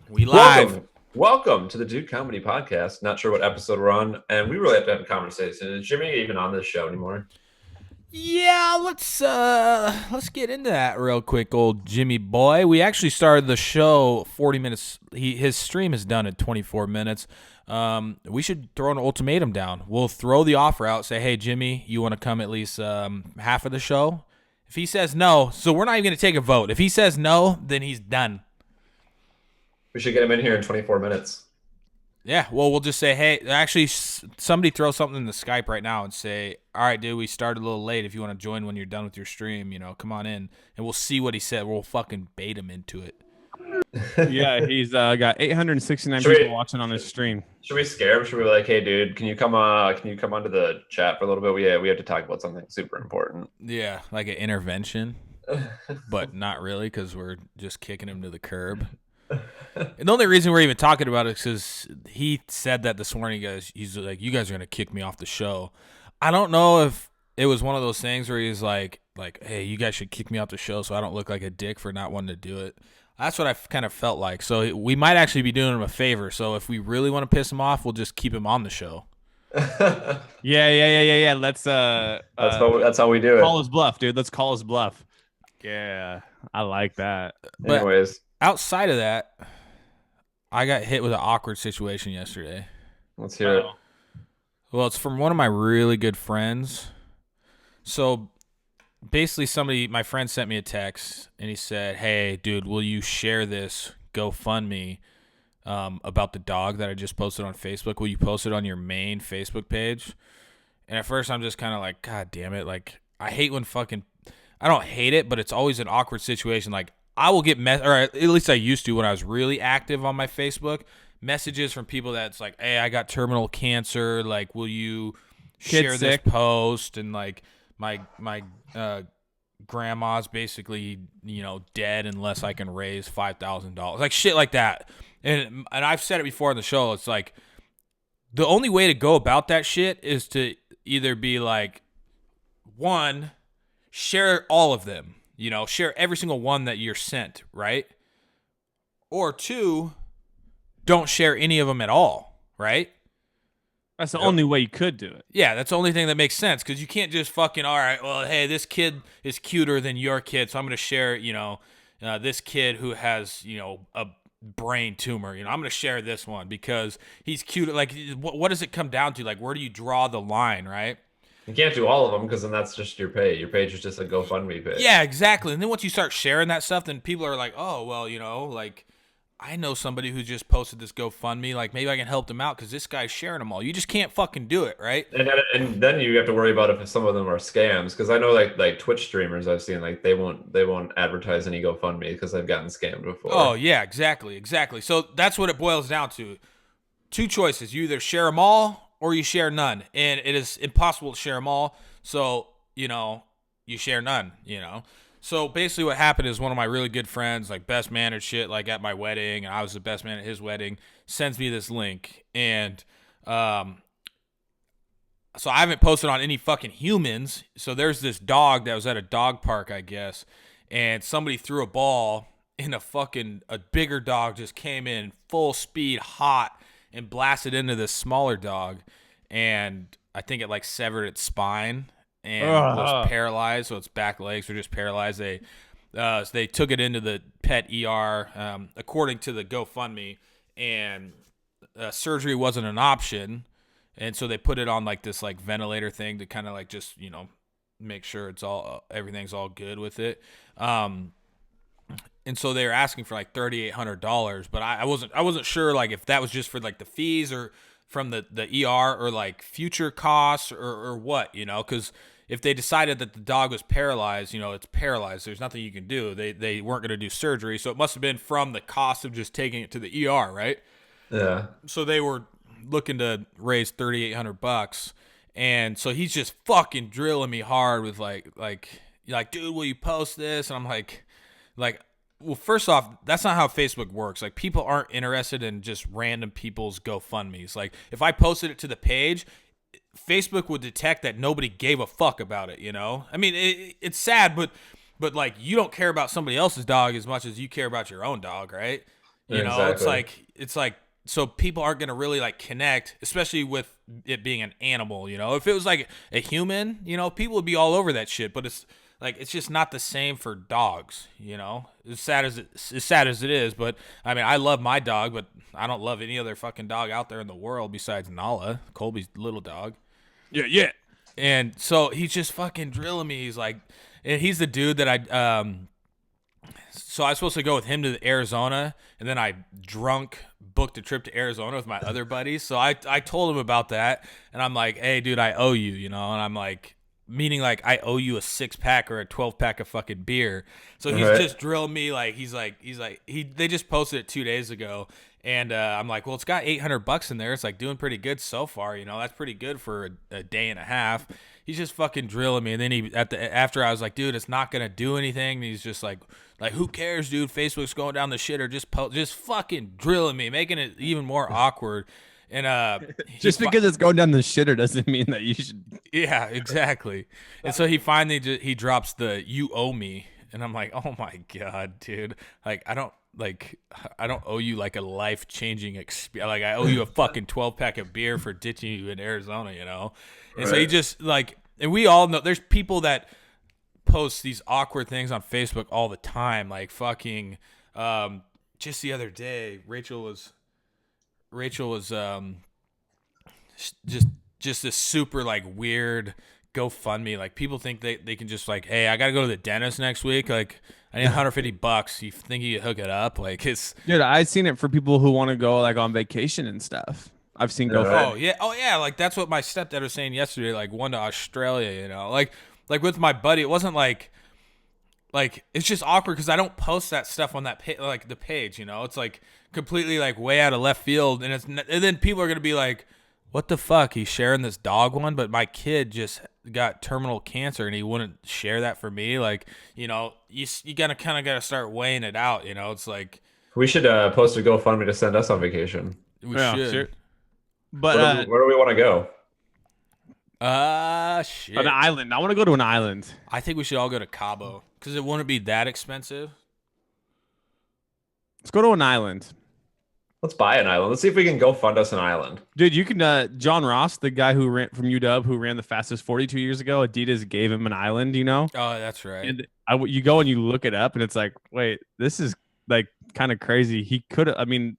We live. Welcome to the Dude Comedy Podcast. Not sure what episode we're on, and we really have to have a conversation. Is Jimmy even on this show anymore? Yeah, let's get into that real quick, old Jimmy boy. We actually started the show 40 minutes. His stream is done at 24 minutes. We should throw an ultimatum down. We'll throw the offer out. Say, hey Jimmy, you want to come at least half of the show? If he says no, so we're not even going to take a vote. If he says no, then he's done. We should get him in here in 24 minutes. Yeah, well, we'll just say, hey, actually, somebody throw something in the Skype right now and say, all right, dude, we started a little late. If you want to join when you're done with your stream, come on in. And we'll see what he said. We'll fucking bait him into it. Yeah, he's got 869 people watching on his stream. Should we scare him? Should we be like, hey, dude, can you come onto the chat for a little bit? We have to talk about something super important. Yeah, like an intervention, but not really because we're just kicking him to the curb. And the only reason we're even talking about it is because he said that this morning, guys. He's like, you guys are going to kick me off the show. I don't know if it was one of those things where he's like, hey, you guys should kick me off the show so I don't look like a dick for not wanting to do it. That's what I kind of felt like. So we might actually be doing him a favor. So if we really want to piss him off, we'll just keep him on the show. Yeah. Let's that's how we do it. Call his bluff, dude. Let's call his bluff. Yeah, I like that. But anyways, outside of that, I got hit with an awkward situation yesterday. Let's hear it. Well, it's from one of my really good friends. So basically my friend sent me a text and he said, hey, dude, will you share this GoFundMe about the dog that I just posted on Facebook? Will you post it on your main Facebook page? And at first I'm just kind of like, God damn it. Like, I hate when I don't hate it, but it's always an awkward situation. Like, I will get or at least I used to when I was really active on my Facebook, messages from people that's like, hey, I got terminal cancer. Like, will you share this post? And like my grandma's basically, dead unless I can raise $5,000. Like shit like that. And I've said it before on the show. It's like the only way to go about that shit is to either be like, one, share all of them. Share every single one that you're sent, right? Or two, don't share any of them at all, right? That's the only way you could do it. Yeah, that's the only thing that makes sense because you can't just fucking, all right, well, hey, this kid is cuter than your kid, so I'm going to share, this kid who has, a brain tumor. I'm going to share this one because he's cute. Like, what does it come down to? Like, where do you draw the line, right? You can't do all of them because then that's just your page. Your page is just a GoFundMe page. Yeah, exactly. And then once you start sharing that stuff, then people are like, oh, well, like I know somebody who just posted this GoFundMe. Like maybe I can help them out because this guy's sharing them all. You just can't fucking do it, right? And then you have to worry about if some of them are scams because I know like Twitch streamers I've seen like they won't advertise any GoFundMe because they've gotten scammed before. Oh yeah, exactly. So that's what it boils down to. Two choices: you either share them all or you share none, and it is impossible to share them all. So, you share none, So basically what happened is one of my really good friends, like best man and shit, like at my wedding, and I was the best man at his wedding, sends me this link. And so I haven't posted on any fucking humans. So there's this dog that was at a dog park, I guess, and somebody threw a ball and a bigger dog just came in full speed, hot, and blasted into this smaller dog, and I think it like severed its spine and was paralyzed, so its back legs were just paralyzed. So they took it into the pet ER, according to the GoFundMe, and surgery wasn't an option, and so they put it on like this like ventilator thing to kind of like just make sure everything's all good with it. And so they were asking for like $3,800, but I wasn't sure like if that was just for like the fees or from the ER or like future costs or what, because if they decided that the dog was paralyzed, it's paralyzed. There's nothing you can do. They weren't going to do surgery, so it must have been from the cost of just taking it to the ER, right? Yeah. So they were looking to raise $3,800, and so he's just fucking drilling me hard with like, dude, will you post this? And I'm like. Well, first off, that's not how Facebook works. Like, people aren't interested in just random people's GoFundMes. Like, if I posted it to the page, Facebook would detect that nobody gave a fuck about it, I mean, it's sad, but like, you don't care about somebody else's dog as much as you care about your own dog, right? You know, Exactly. it's like so people aren't gonna really like connect, especially with it being an animal. You know, if it was like a human, you know, people would be all over that shit. But it's just not the same for dogs. You know, as sad as it is. But I mean, I love my dog, but I don't love any other fucking dog out there in the world besides Nala, Colby's little dog. Yeah. And so he's just fucking drilling me. He's like, and he's the dude that so I was supposed to go with him to Arizona, and then I booked a trip to Arizona with my other buddies. So I told him about that, and I'm like, hey, dude, I owe you, you know, and I'm like, meaning like I owe you a 6-pack or a 12-pack of fucking beer. So he's just drilled me like they just posted it 2 days ago, and I'm like, well, it's got $800 in there. It's like doing pretty good so far, you know. That's pretty good for a day and a half. He's just fucking drilling me, and then after I was like, dude, it's not gonna do anything. And he's just like who cares, dude? Facebook's going down the shitter. Just fucking drilling me, making it even more awkward. And just because it's going down the shitter doesn't mean that you should. Yeah, exactly. And so he finally he drops the "you owe me," and I'm like, oh my god, dude. Like I don't owe you like a life-changing experience. Like I owe you a fucking 12-pack of beer for ditching you in Arizona, you know. And so he just like, and we all know there's people that post these awkward things on Facebook all the time. Like fucking, just the other day, Rachel was just this super like weird GoFundMe. Like people think they can just like, hey, I gotta go to the dentist next week. Like I need $150. You think you could hook it up? Like it's Dude, I've seen it for people who want to go like on vacation and stuff. I've seen GoFundMe. oh yeah. Like that's what my stepdad was saying yesterday. Like one to Australia, you know. Like with my buddy, it wasn't like it's just awkward because I don't post that stuff on that the page, you know. It's like completely like way out of left field, and then people are gonna be like, what the fuck? He's sharing this dog one, but my kid just got terminal cancer and he wouldn't share that for me. Like, you know, you gotta start weighing it out, you know. It's like We should post a GoFundMe to send us on vacation. we should. Sure. But Where do we want to go? Shit. an island. I want to go to an island. I think we should all go to Cabo because it wouldn't be that expensive. Let's go to an island. Let's buy an island. Let's see if we can go fund us an island. Dude, you can John Ross, the guy who ran from UW who ran the fastest 42 years ago, Adidas gave him an island, you know? Oh, that's right. And you go and you look it up and it's like, wait, this is like kind of crazy. He could have, I mean,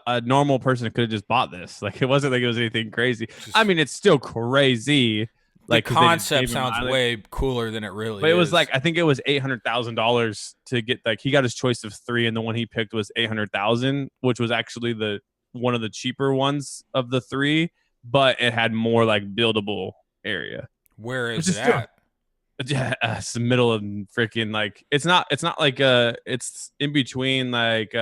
a normal person could have just bought this. Like it wasn't like it was anything crazy. I mean, it's still crazy. Like the concept sounds way cooler than it really is. But it was like, I think it was $800,000 to get, like, he got his choice of 3 and the one he picked was 800,000, which was actually one of the cheaper ones of the 3, but it had more like buildable area. Where is it at? Yeah, it's the middle of freaking like it's not like it's in between like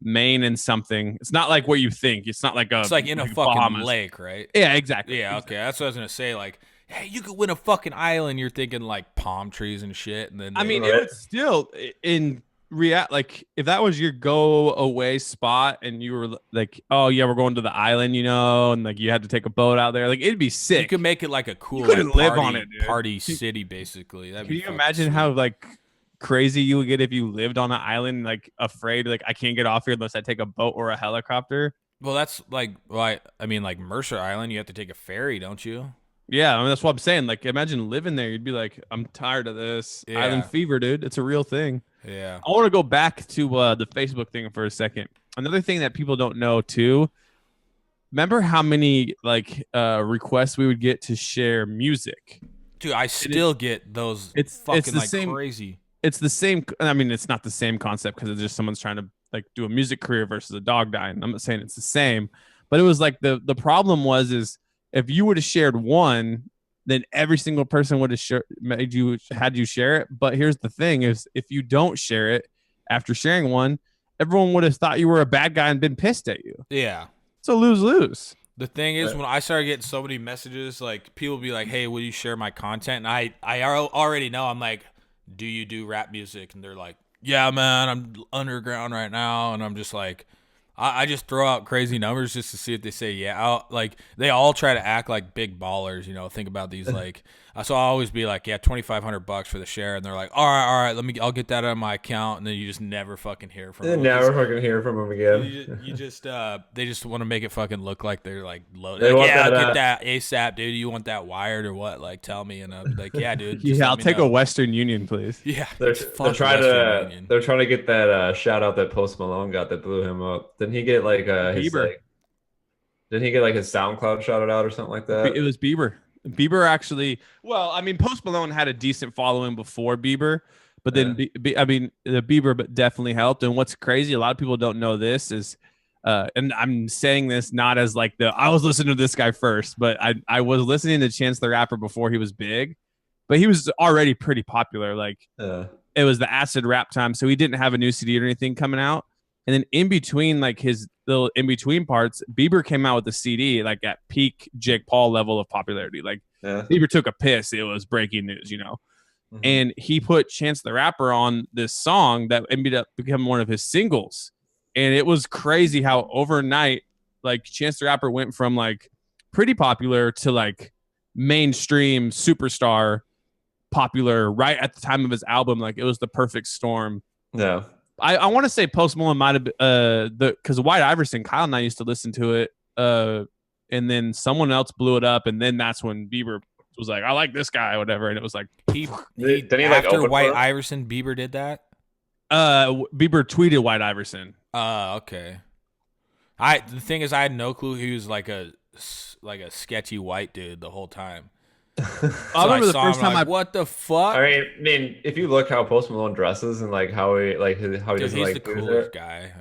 Maine and something. It's not like what you think. It's not like it's like in a fucking Bahamas. Lake, right? Yeah, exactly. Yeah, okay. That's what I was gonna say. Like, hey, you could win a fucking island. You're thinking like palm trees and shit, and then I mean, it would still in like if that was your go away spot and you were like, oh yeah, we're going to the island, you know, and like you had to take a boat out there, like it'd be sick. You could make it like a cool like, live on it, dude. Party city, basically. Can you imagine how like crazy you would get if you lived on an island, like afraid, like I can't get off here unless I take a boat or a helicopter? Well, that's like, I mean, like Mercer Island, you have to take a ferry, don't you? Yeah, I mean, that's what I'm saying. Like, imagine living there. You'd be like, I'm tired of this island fever, dude. It's a real thing. Yeah. I want to go back to the Facebook thing for a second. Another thing that people don't know too. Remember how many like requests we would get to share music? Dude, I still get those. It's fucking like same, crazy. It's the same. I mean, it's not the same concept because it's just someone's trying to like do a music career versus a dog dying. I'm not saying it's the same, but it was like the problem is if you would have shared one, then every single person would have had you share it. But here's the thing is if you don't share it after sharing one, everyone would have thought you were a bad guy and been pissed at you. Yeah. It's a lose-lose. The thing is, when I started getting so many messages, like people be like, hey, will you share my content? And I already know, I'm like, do you do rap music? And they're like, yeah, man, I'm underground right now. And I'm just like, I just throw out crazy numbers just to see if they say yeah. Like they all try to act like big ballers, you know. Think about these like So I'll always be like, yeah, $2,500 for the share, and they're like, all right, I'll get that out of my account, and then you just never fucking hear from them. Never fucking hear from them again. They just want to make it fucking look like they're like loaded. They Like, want yeah, I'll that, get that ASAP, dude. You want that wired or what? Like, tell me, and I'm like, yeah, dude. Just Yeah, let I'll me take know. a Western Union, please. Yeah, They're fuck trying Western to Union. they're trying to get that shout out that Post Malone got that blew him up. Didn't he get like his Bieber. like? Didn't he get like his SoundCloud shouted out or something like that? It was Bieber. Bieber actually. Well, I mean, Post Malone had a decent following before Bieber, but then I mean, the Bieber definitely helped. And what's crazy, a lot of people don't know this is, and I'm saying this not as like I was listening to this guy first, but I was listening to Chance the Rapper before he was big, but he was already pretty popular. Like it was the acid rap time, so he didn't have a new CD or anything coming out. And then in between, like his little in between parts, Bieber came out with a CD like at peak Jake Paul level of popularity. Like Bieber took a piss; it was breaking news, you know. Mm-hmm. And he put Chance the Rapper on this song that ended up becoming one of his singles. And it was crazy how overnight, like Chance the Rapper went from like pretty popular to like mainstream superstar popular right at the time of his album. Like it was the perfect storm. Yeah. I want to say Post Malone might have because White Iverson, Kyle and I used to listen to it, and then someone else blew it up, and then that's when Bieber was like, "I like this guy," or whatever, and it was like didn't he after like White Iverson, Bieber did that. Bieber tweeted White Iverson. Okay. The thing is, I had no clue he was like a sketchy white dude the whole time. I remember the first time what the fuck? I mean, if you look how Post Malone dresses and like how he doesn't he's like the coolest guy.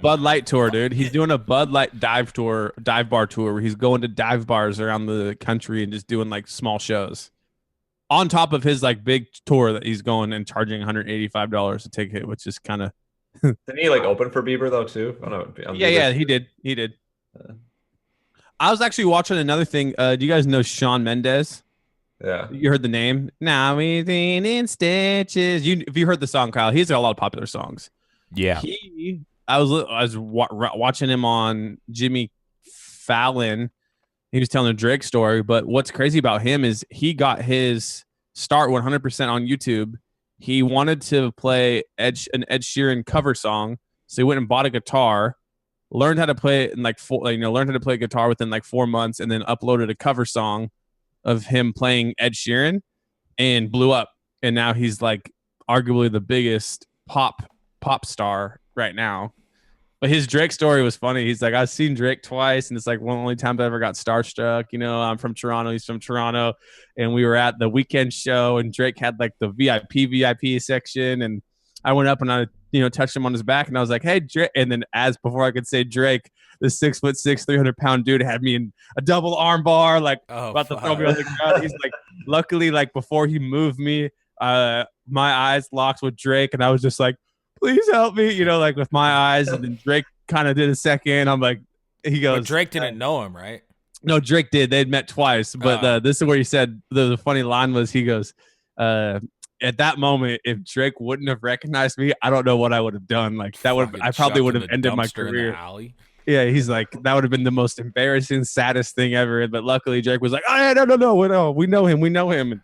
Bud Light tour, dude. He's doing a Bud Light dive bar tour where he's going to dive bars around the country and just doing like small shows. On top of his like big tour that he's going and charging $185 a ticket, which is kind of. Didn't he like open for Bieber though too? I don't know. Yeah, he did. I was actually watching another thing. Do you guys know Shawn Mendes? Yeah. You heard the name? Now we've been in stitches. If you heard the song, Kyle, he's got a lot of popular songs. Yeah. I was watching him on Jimmy Fallon. He was telling a Drake story, but what's crazy about him is he got his start 100% on YouTube. He wanted to play an Ed Sheeran cover song, so he went and bought a guitar, learned how to play it in learned how to play guitar within like 4 months, and then uploaded a cover song of him playing Ed Sheeran and blew up. And now he's like arguably the biggest pop star right now. But his Drake story was funny. He's like, I've seen Drake twice, and it's like one of the only times I ever got starstruck. You know, I'm from Toronto. He's from Toronto. And we were at the weekend show, and Drake had like the VIP section. And I went up and I, touched him on his back, and I was like, hey, Drake. And then before I could say Drake, this 6'6", 300-pound dude had me in a double arm bar, like about to throw me on the ground. He's like, luckily, like before he moved me, my eyes locked with Drake, and I was just like, please help me, like with my eyes. And then Drake kind of did a second. I'm like, he goes, but Drake didn't know him, right? No, Drake did. They'd met twice. But this is where he said the funny line was, he goes, at that moment, if Drake wouldn't have recognized me, I don't know what I would have done. Like I probably would have ended my career. Yeah, he's like, that would have been the most embarrassing, saddest thing ever. But luckily, Drake was like, oh, yeah, no, we know him. And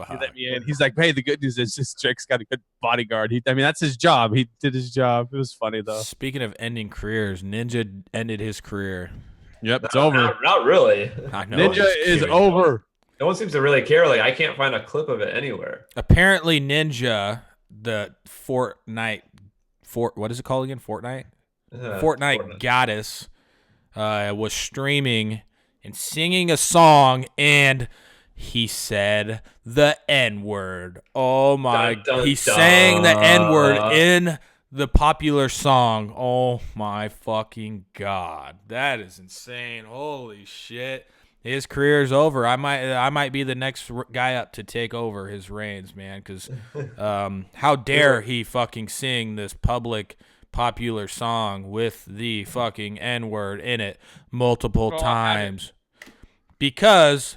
he let me in. He's like, hey, the good news is just Drake's got a good bodyguard. That's his job. He did his job. It was funny, though. Speaking of ending careers, Ninja ended his career. Yep, it's over. Not really. I know. Ninja is over. No one seems to really care. Like, I can't find a clip of it anywhere. Apparently, Ninja, the Fortnite, what is it called again? Fortnite goddess, was streaming and singing a song, and he said the N-word. Oh my! He sang the N-word in the popular song. Oh my fucking god! That is insane. Holy shit! His career's over. I might be the next guy up to take over his reins, man. Because how dare he fucking sing this public popular song with the fucking N-word in it multiple times? Because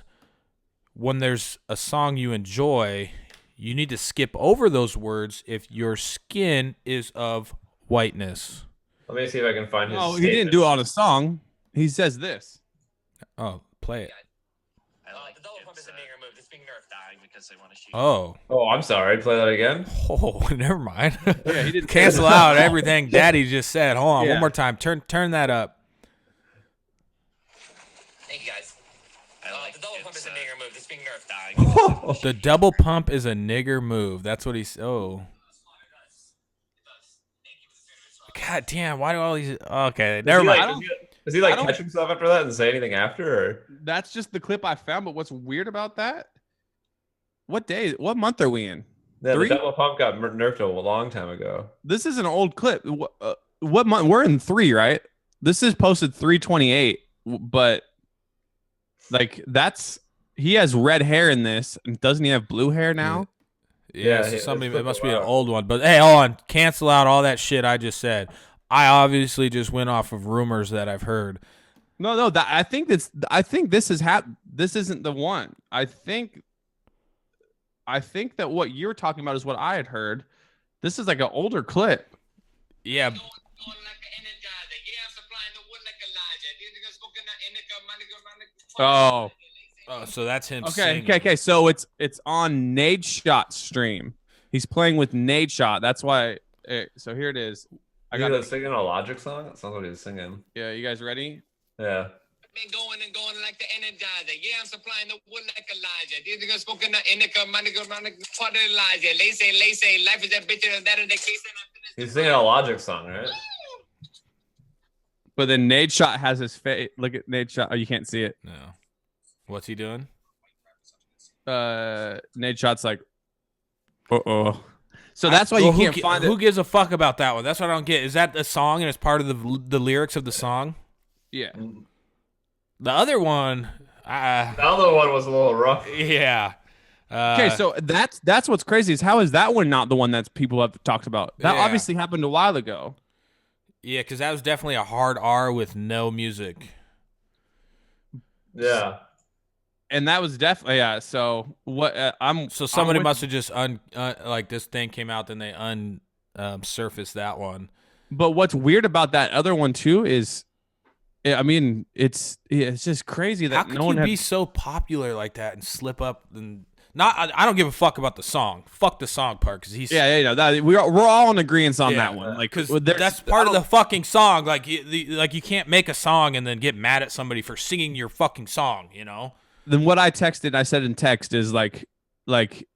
when there's a song you enjoy, you need to skip over those words if your skin is of whiteness. Let me see if I can find his Oh, he didn't do it on a song. He says this. Oh, play it. The double pump isn't being removed. It's being nerfed. Oh. Oh, I'm sorry. Play that again. Oh, never mind. Yeah, he didn't Cancel out everything Daddy just said. Hold on, Yeah. one more time. Turn that up. Thank you guys. The double pump is a nigger move. It's being nerfed. The double pump is a nigger move. That's what he's. Oh. God damn! Why do all these? Okay, never mind. Does he catch himself after that and say anything after? Or? That's just the clip I found. But what's weird about that? What month are we in? Yeah, 3? the double pump got nerfed a long time ago. This is an old clip. What month? We're in 3, right? This is posted 3/28, but like he has red hair in this, and doesn't he have blue hair now? Yeah, so somebody. It must be an old one. But hey, hold on. Cancel out all that shit I just said. I obviously just went off of rumors that I've heard. No. I think this is This isn't the one. I think that what you're talking about is what I had heard. This is like an older clip. Yeah. Oh. So that's him. Okay. So it's on Nade Shot's stream. He's playing with Nade Shot. That's why. So here it is. I got to singing a Logic song. That sounds like he's singing. Yeah, you guys ready? Yeah. Been going and going like the Energizer. Yeah, I'm supplying the wood like Elijah. These niggas smoking the indica, my nigga, part of Elijah. They say, life is that bitch and that in the case. He's singing a Logic song, right? But then Nade Shot has his face. Look at Nade Shot. Oh, you can't see it. No. What's he doing? Nade Shot's like, uh-oh. So that's why you can't find it. Who gives a fuck about that one? That's what I don't get. Is that a song and it's part of the lyrics of the song? Yeah. The other one, the other one was a little rough. Yeah. Okay, so that's what's crazy is how is that one not the one that people have talked about? That obviously happened a while ago. Yeah, because that was definitely a hard R with no music. Yeah. And that was definitely So what So somebody must have just like this thing came out, then they surfaced that one. But what's weird about that other one too is, I mean, it's just crazy that how could you be so popular like that and slip up and not. I don't give a fuck about the song. Fuck the song part because he's we're all in agreement on that one. Like because that's part of the fucking song. Like you can't make a song and then get mad at somebody for singing your fucking song. You know. Then what I said in text is like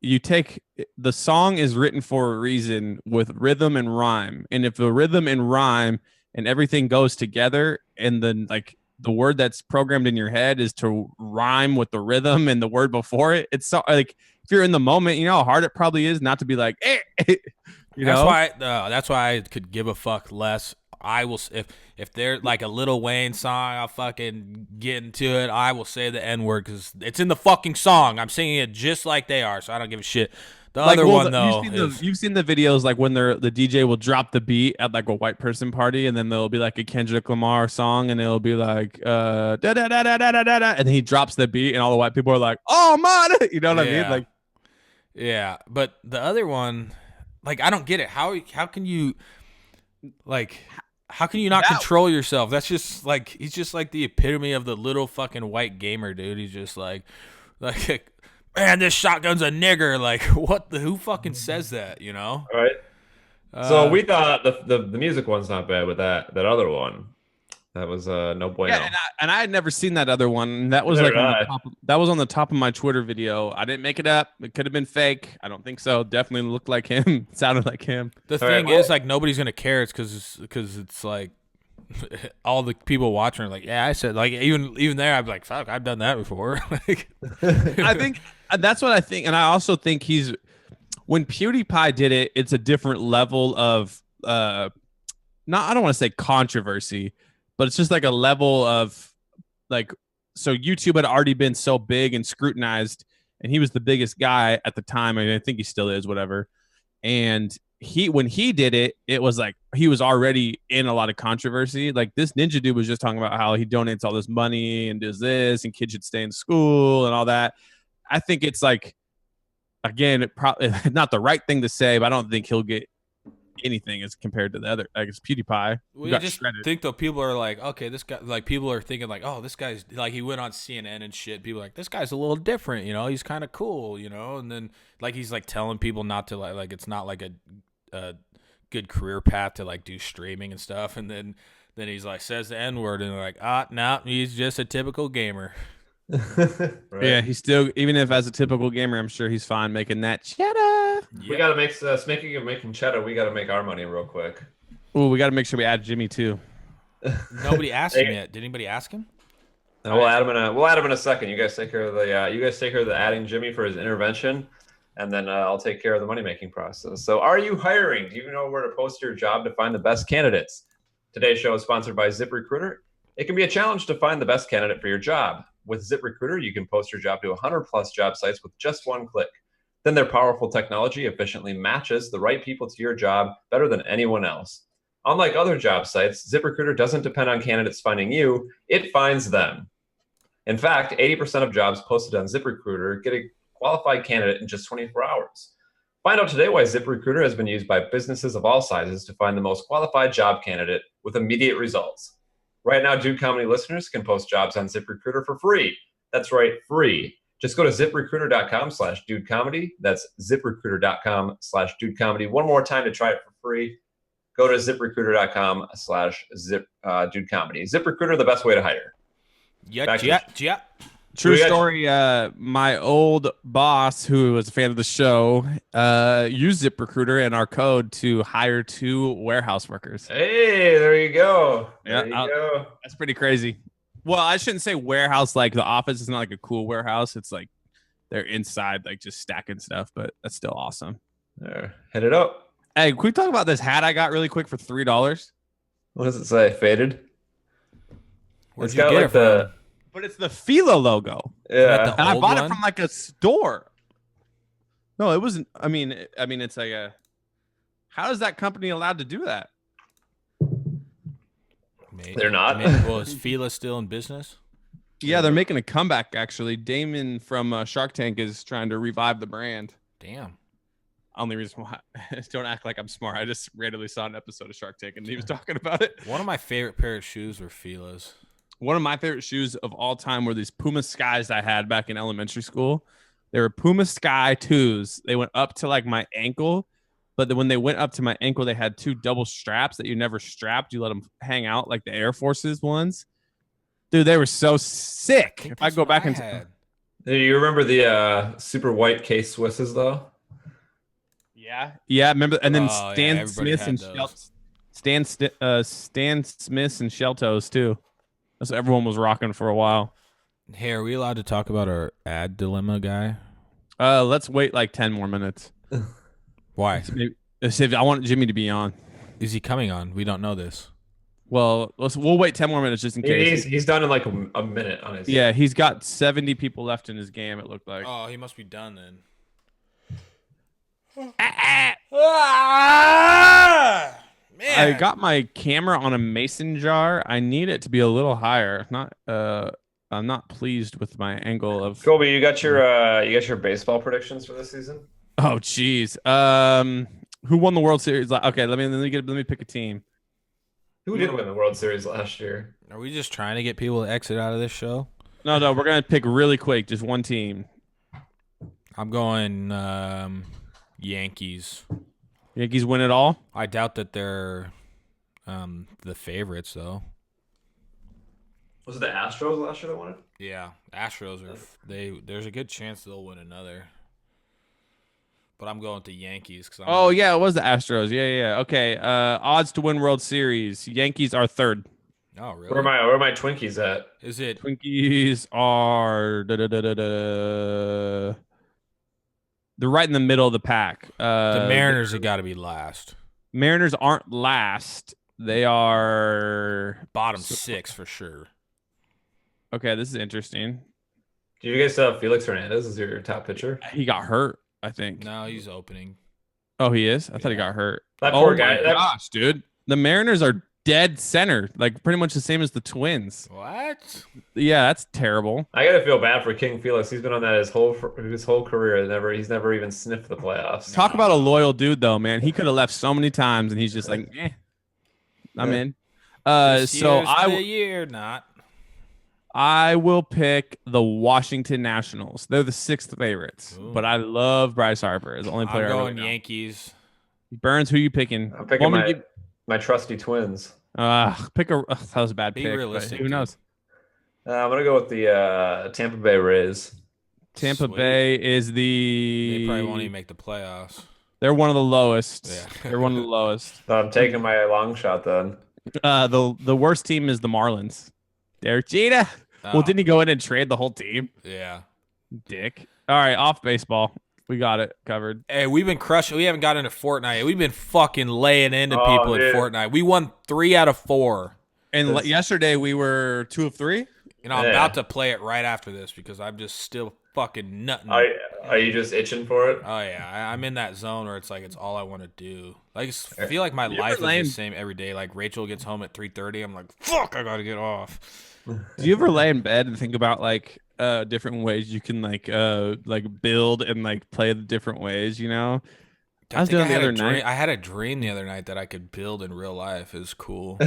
you take the song is written for a reason with rhythm and rhyme, and if the rhythm and rhyme and everything goes together, and then like the word that's programmed in your head is to rhyme with the rhythm and the word before it, it's so like if you're in the moment, you know how hard it probably is not to be like, That's why I could give a fuck less. I will if they're like a Lil Wayne song, I'll fucking get into it. I will say the N word because it's in the fucking song. I'm singing it just like they are, so I don't give a shit. The other one though, you've seen the videos like when the DJ will drop the beat at like a white person party, and then there'll be like a Kendrick Lamar song, and it'll be like da da da da da da da, and then he drops the beat, and all the white people are like, "Oh man," you know what I mean? Like, yeah. But the other one, like, I don't get it. How can you, like, how can you not control yourself? That's just like he's just like the epitome of the little fucking white gamer dude. He's just like. Man, this shotgun's a nigger. Like, who fucking says that, you know? All right. So we thought the music one's not bad, with that other one, that was no bueno. Yeah, and I had never seen that other one. That was that was on the top of my Twitter video. I didn't make it up. It could have been fake. I don't think so. Definitely looked like him. Sounded like him. The thing is, like, nobody's gonna care. It's because it's like all the people watching are like, yeah, I said, like, even there, I'm like, fuck, I've done that before. Like, I think that's what I think, and I also think when PewDiePie did it, it's a different level of I don't want to say controversy, but it's just like a level of like, so YouTube had already been so big and scrutinized, and he was the biggest guy at the time. I mean, I think he still is, whatever. And when he did it, it was like he was already in a lot of controversy. Like this ninja dude was just talking about how he donates all this money and does this, and kids should stay in school and all that. I think it's like, again, it probably not the right thing to say, but I don't think he'll get anything as compared to the other. Like it's PewDiePie. Well, Got I just shredded. think though people are like, okay, this guy, like people are thinking like, oh, this guy's like he went on CNN and shit. People are like, this guy's a little different, he's kind of cool, and then like he's like telling people not to like it's not like a good career path to like do streaming and stuff, and then he's like says the N word and they're like, no, he's just a typical gamer. Right. Yeah, he's still, even if as a typical gamer, I'm sure he's fine making that cheddar. We gotta make speaking of making cheddar, we gotta make our money real quick. Oh, we got to make sure we add Jimmy too. Nobody asked him yet. Did anybody ask him? We'll add him in a second. You guys take care of the adding Jimmy for his intervention, and then I'll take care of the money making process. So, are you hiring? Do you know where to post your job to find the best candidates? Today's show is sponsored by ZipRecruiter. It can be a challenge to find the best candidate for your job. With ZipRecruiter, you can post your job to 100+ job sites with just one click. Then their powerful technology efficiently matches the right people to your job better than anyone else. Unlike other job sites, ZipRecruiter doesn't depend on candidates finding you, it finds them. In fact, 80% of jobs posted on ZipRecruiter get a qualified candidate in just 24 hours. Find out today why ZipRecruiter has been used by businesses of all sizes to find the most qualified job candidate with immediate results. Right now, Dude Comedy listeners can post jobs on ZipRecruiter for free. That's right, free. Just go to ZipRecruiter.com/DudeComedy. That's ZipRecruiter.com/DudeComedy. One more time to try it for free. Go to ZipRecruiter.com/DudeComedy. ZipRecruiter, the best way to hire. Yeah. True story. My old boss, who was a fan of the show, used ZipRecruiter and our code to hire 2 warehouse workers. Hey, there you go. There you go. That's pretty crazy. Well, I shouldn't say warehouse like the office is not like a cool warehouse. It's like they're inside, like just stacking stuff, but that's still awesome. There, hit it up. Hey, can we talk about this hat I got really quick for $3? What does it say? Faded? Where'd It's you got get like it from? the But it's the Fila logo. yeah. And I Old bought one? it from like a store. No, it wasn't. I mean, it's like a. How is that company allowed to do that? They're not. Well, is Fila still in business? Yeah, they're making a comeback. Actually, Damon from Shark Tank is trying to revive the brand. Damn. Only reason why, don't act like I'm smart. I just randomly saw an episode of Shark Tank and he was talking about it. One of my favorite pair of shoes were Fila's. One of my favorite shoes of all time were these Puma Skies I had back in elementary school. They were Puma Sky 2s. They went up to like my ankle, but then when they went up to my ankle, they had 2 double straps that you never strapped. You let them hang out like the Air Forces ones. Dude, they were so sick. If I go back into Do you remember the super white K Swisses though? Yeah, remember, and then Oh, Stan yeah, everybody Smith had and those. Stan Smiths and Sheltos too. That's what everyone was rocking for a while. Hey, are we allowed to talk about our ad dilemma guy? Let's wait like 10 more minutes. Why? I want Jimmy to be on. Is he coming on? We don't know this. Well, we'll wait 10 more minutes just in case. He's done in like a minute on his. Yeah, he's got 70 people left in his game, it looked like. Oh, he must be done then. Man. Man. I got my camera on a mason jar. I need it to be a little higher. I'm not pleased with my angle of. Colby, you got your baseball predictions for this season? Oh, geez. Who won the World Series? Okay, let me pick a team. Who did win the World Series last year? Are we just trying to get people to exit out of this show? No, we're gonna pick really quick, just one team. I'm going Yankees. Yankees win it all. I doubt that they're the favorites though. Was it the Astros last year that won it? Yeah, Astros are. There's a good chance they'll win another. But I'm going to Yankees because. Oh yeah, it was the Astros. Yeah. Okay. Odds to win World Series. Yankees are third. Oh really? Where are my Twinkies at? Is it? Twinkies are. They're right in the middle of the pack. The Mariners have got to be last. Mariners aren't last. They are Bottom 6 for sure. Okay, this is interesting. Do you guys still have Felix Hernandez as your top pitcher? He got hurt, I think. No, he's opening. Oh, he is? I thought he got hurt. That poor Oh guy. my gosh, dude. The Mariners are dead center, like pretty much the same as the Twins. What? Yeah, that's terrible. I gotta feel bad for King Felix. He's been on that his whole career. He's never even sniffed the playoffs. Talk about a loyal dude, though, man. He could have left so many times, and he's just like, I'm in. This So year's the year, not. I will pick the Washington Nationals. They're the 6th favorites, but I love Bryce Harper as the only player. I'm I going really know. Yankees. Burns, who are you picking? I'm picking my trusty Twins. Pick a. That was a bad Be pick. realistic, Who knows? I'm gonna go with the Tampa Bay Rays. Tampa Sweet. Bay is the. They probably won't even make the playoffs. They're one of the lowest. Yeah. They're one of the lowest. So I'm taking my long shot then. The worst team is the Marlins. Derek Jeter. Well, didn't he go in and trade the whole team? Yeah. Dick. All right, off baseball. We got it covered. Hey, we've been crushing. We haven't got into Fortnite. We've been fucking laying into people at dude. Fortnite. We won 3 out of 4. And yesterday we were 2 of 3. You know, I'm about to play it right after this because I'm just still fucking nutting. Are you just itching for it? Oh yeah, I'm in that zone where it's like it's all I want to do. Like I feel like my life is the same every day. Like Rachel gets home at 3:30. I'm like, fuck, I gotta get off. Do you ever lay in bed and think about like different ways you can like build and like play the different ways? You know, I was doing the other night. I had a dream the other night that I could build in real life. It was cool.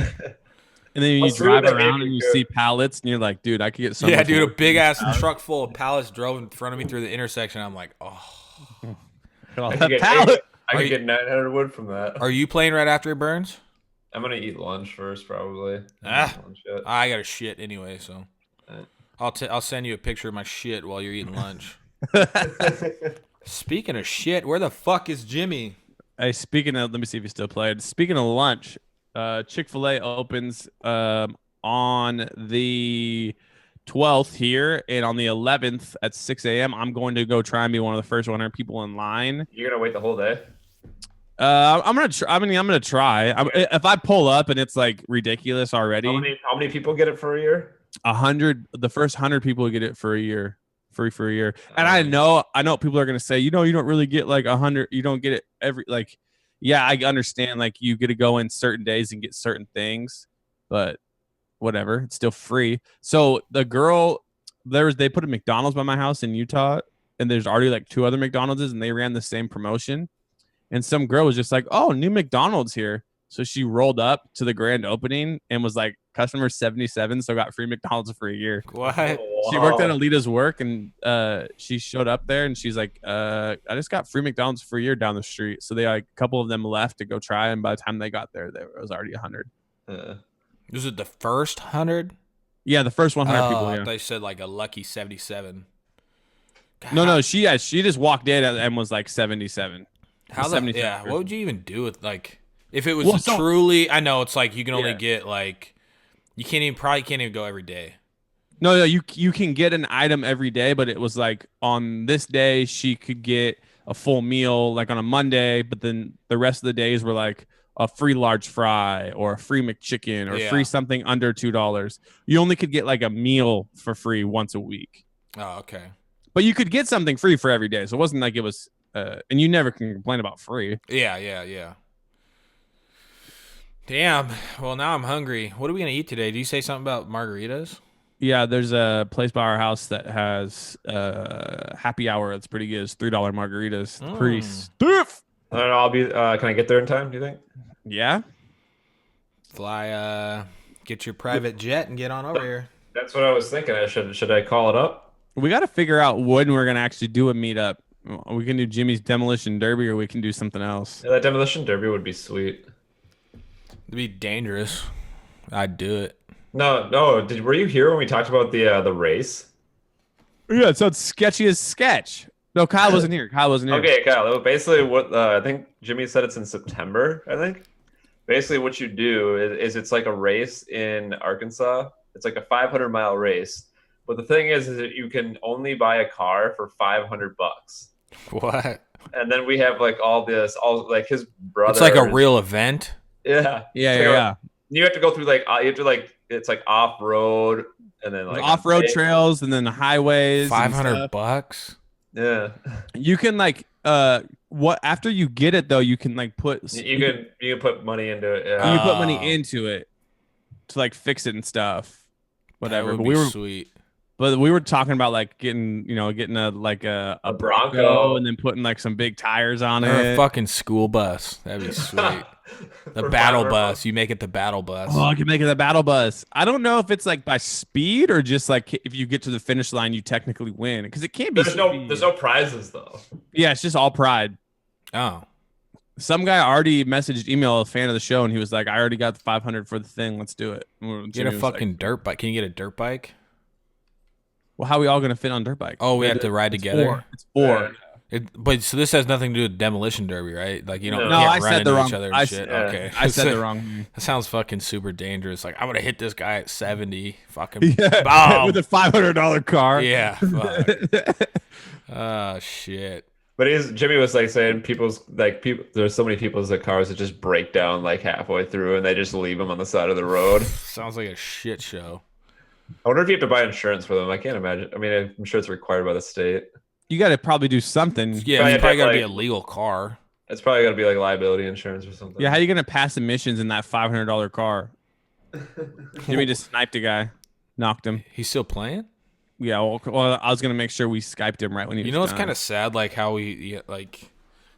And then you drive around and you see pallets and you're like, dude, I could get so much dude, a more. big ass truck full of pallets drove in front of me through the intersection. I'm like, oh. I could get 900 wood from that. Are you playing right after it burns? I'm gonna eat lunch first, probably. I got a shit anyway, so I'll send you a picture of my shit while you're eating lunch. Speaking of shit, where the fuck is Jimmy? Hey, speaking of, let me see if he still played. Speaking of lunch, Chick-fil-A opens on the 12th here, and on the 11th at 6 a.m. I'm going to go try and be one of the first 100 people in line. You're gonna wait the whole day? I'm gonna try. I'm gonna try. If I pull up and it's like ridiculous already. How many people get it for a year? 100. The first 100 people get it for a year, free for a year. And I know people are gonna say, you don't really get like 100. You don't get it every like. Yeah, I understand. Like you get to go in certain days and get certain things, but whatever, it's still free. So the girl they put a McDonald's by my house in Utah, and there's already like 2 other McDonald's, and they ran the same promotion. And some girl was just like, "Oh, new McDonald's here." So she rolled up to the grand opening and was like, "Customer 77, so got free McDonald's for a year." What? She worked at Alita's work, and she showed up there, and she's like, "I just got free McDonald's for a year down the street." So they like a couple of them left to go try, and by the time they got there, there was already 100. Was it the first 100? Yeah, the first 100 people. Yeah. They said like a lucky 77. God, No, she just walked in and was like 77. What would you even do with like if it was truly? I know it's like you can only get like you can't even go every day. No, you can get an item every day, but it was like on this day she could get a full meal like on a Monday, but then the rest of the days were like a free large fry or a free McChicken or free something under $2. You only could get like a meal for free once a week. Oh, okay. But you could get something free for every day, so it wasn't like it was. And you never can complain about free. Yeah. Damn. Well, now I'm hungry. What are we gonna eat today? Do you say something about margaritas? Yeah, there's a place by our house that has happy hour. It's pretty good. It's $3 margaritas. Pretty stiff. I don't know. I'll be. Can I get there in time? Do you think? Yeah. Fly. Get your private jet and get on over here. That's what I was thinking. Should I call it up? We got to figure out when we're gonna actually do a meetup. We can do Jimmy's Demolition Derby, or we can do something else. Yeah, that Demolition Derby would be sweet. It'd be dangerous. I'd do it. No. Were you here when we talked about the race? Yeah, it sounds sketchy as sketch. No, Kyle wasn't here. Okay, Kyle. Basically, what I think Jimmy said it's in September. I think. Basically, what you do is it's like a race in Arkansas. It's like a 500-mile race. But the thing is that you can only buy a car for $500. What? And then we have like all like his brother. It's like a real event. Yeah. Yeah. You have to go through it's like off road and then like off road trails and then highways. $500. Yeah. You can like what after you get it though, you can like put You can put money into it. you Yeah. can put money into it to like fix it and stuff, whatever. That would But be we were sweet. talking about like getting a Bronco. and then putting like some big tires on Or a it. fucking school bus. That'd be sweet. The For battle 500 bus. You make it the battle bus. Oh, I can make it a battle bus. I don't know if it's like by speed or just like if you get to the finish line, you technically win because it can't be. There's no prizes though. Yeah, it's just all pride. Oh. Some guy already email a fan of the show, and he was like, "I already got the 500 for the thing. Let's do it." And Get a fucking dirt bike. Can you get a dirt bike? Well, how are we all gonna fit on dirt bike? Oh, we have to ride together. It's four. But so this has nothing to do with demolition derby, right? Like you don't No, can't I run said the into wrong. each other and I, shit. yeah. Okay, I said the wrong. thing. That sounds fucking super dangerous. Like I'm gonna hit this guy at 70. Fucking Yeah, bomb. with a $500 car. Yeah. Fuck. Oh shit. But Jimmy was like saying there's so many people's cars that just break down like halfway through and they just leave them on the side of the road. Sounds like a shit show. I wonder if you have to buy insurance for them. I can't imagine. I mean, I'm sure it's required by the state. You got to probably do something. Yeah, Probably it's probably have, gotta be a like- legal car. It's probably got to be like liability insurance or something. Yeah, how are you gonna pass emissions in that $500 car? Jimmy just sniped a guy, knocked him. He's still playing. Yeah, well, I was gonna make sure we Skyped him right when he. You was know, it's done. kind of sad. Like how like.